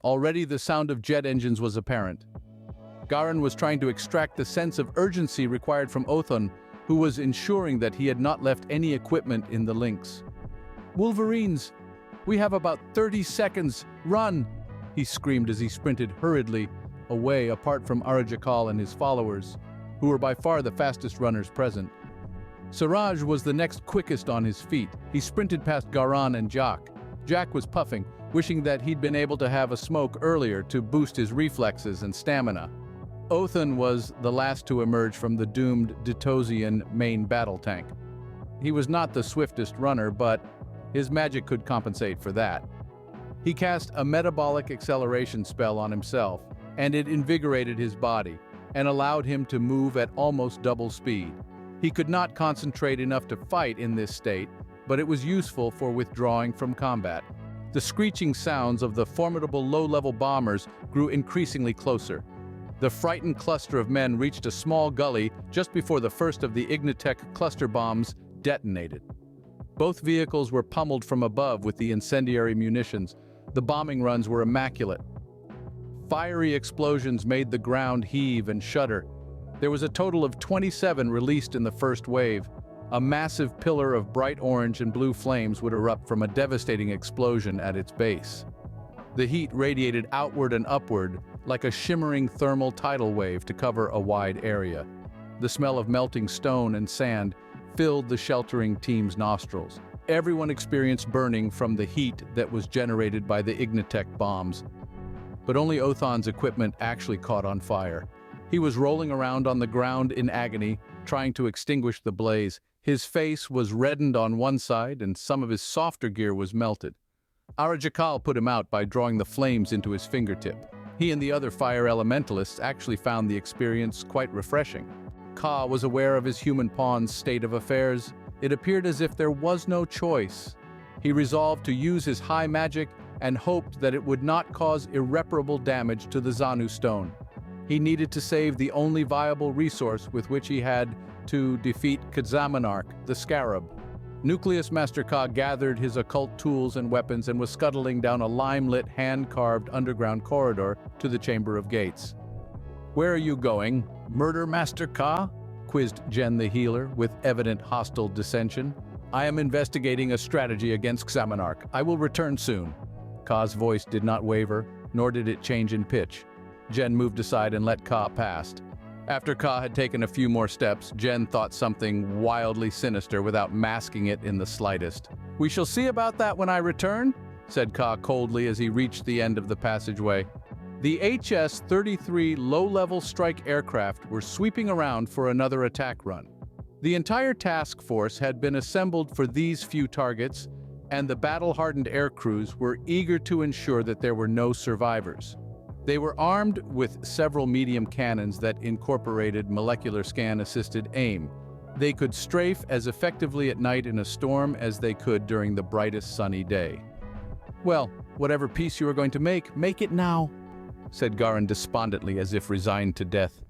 Already the sound of jet engines was apparent. Garin was trying to extract the sense of urgency required from Othon, who was ensuring that he had not left any equipment in the links. "Wolverines! We have about 30 seconds! Run!" he screamed as he sprinted hurriedly away apart from Arajakal and his followers, who were by far the fastest runners present. Siraj was the next quickest on his feet. He sprinted past Garan and Jack. Jack was puffing, wishing that he'd been able to have a smoke earlier to boost his reflexes and stamina. Othon was the last to emerge from the doomed Ditosian main battle tank. He was not the swiftest runner, but his magic could compensate for that. He cast a metabolic acceleration spell on himself, and it invigorated his body and allowed him to move at almost double speed. He could not concentrate enough to fight in this state, but it was useful for withdrawing from combat. The screeching sounds of the formidable low-level bombers grew increasingly closer. The frightened cluster of men reached a small gully just before the first of the Ignitech cluster bombs detonated. Both vehicles were pummeled from above with the incendiary munitions. The bombing runs were immaculate. Fiery explosions made the ground heave and shudder. There was a total of 27 released in the first wave. A massive pillar of bright orange and blue flames would erupt from a devastating explosion at its base. The heat radiated outward and upward like a shimmering thermal tidal wave to cover a wide area. The smell of melting stone and sand filled the sheltering team's nostrils. Everyone experienced burning from the heat that was generated by the Ignitech bombs. But only Othon's equipment actually caught on fire. He was rolling around on the ground in agony, trying to extinguish the blaze. His face was reddened on one side and some of his softer gear was melted. Arajakal put him out by drawing the flames into his fingertip. He and the other fire elementalists actually found the experience quite refreshing. Ka was aware of his human pawn's state of affairs. It appeared as if there was no choice. He resolved to use his high magic and hoped that it would not cause irreparable damage to the Zanu stone. He needed to save the only viable resource with which he had to defeat Kzamanark, the Scarab. Nucleus Master Ka gathered his occult tools and weapons and was scuttling down a lime-lit, hand-carved underground corridor to the Chamber of Gates. "Where are you going, Murder Master Ka?" quizzed Jen the healer, with evident hostile dissension. "I am investigating a strategy against Kzamanark. I will return soon." Ka's voice did not waver, nor did it change in pitch. Jen moved aside and let Ka past. After Ka had taken a few more steps, Jen thought something wildly sinister without masking it in the slightest. "We shall see about that when I return," said Ka coldly as he reached the end of the passageway. The HS-33 low-level strike aircraft were sweeping around for another attack run. The entire task force had been assembled for these few targets, and the battle-hardened air crews were eager to ensure that there were no survivors. They were armed with several medium cannons that incorporated molecular scan-assisted aim. They could strafe as effectively at night in a storm as they could during the brightest sunny day. "Well, whatever peace you are going to make it now," said Garin despondently as if resigned to death.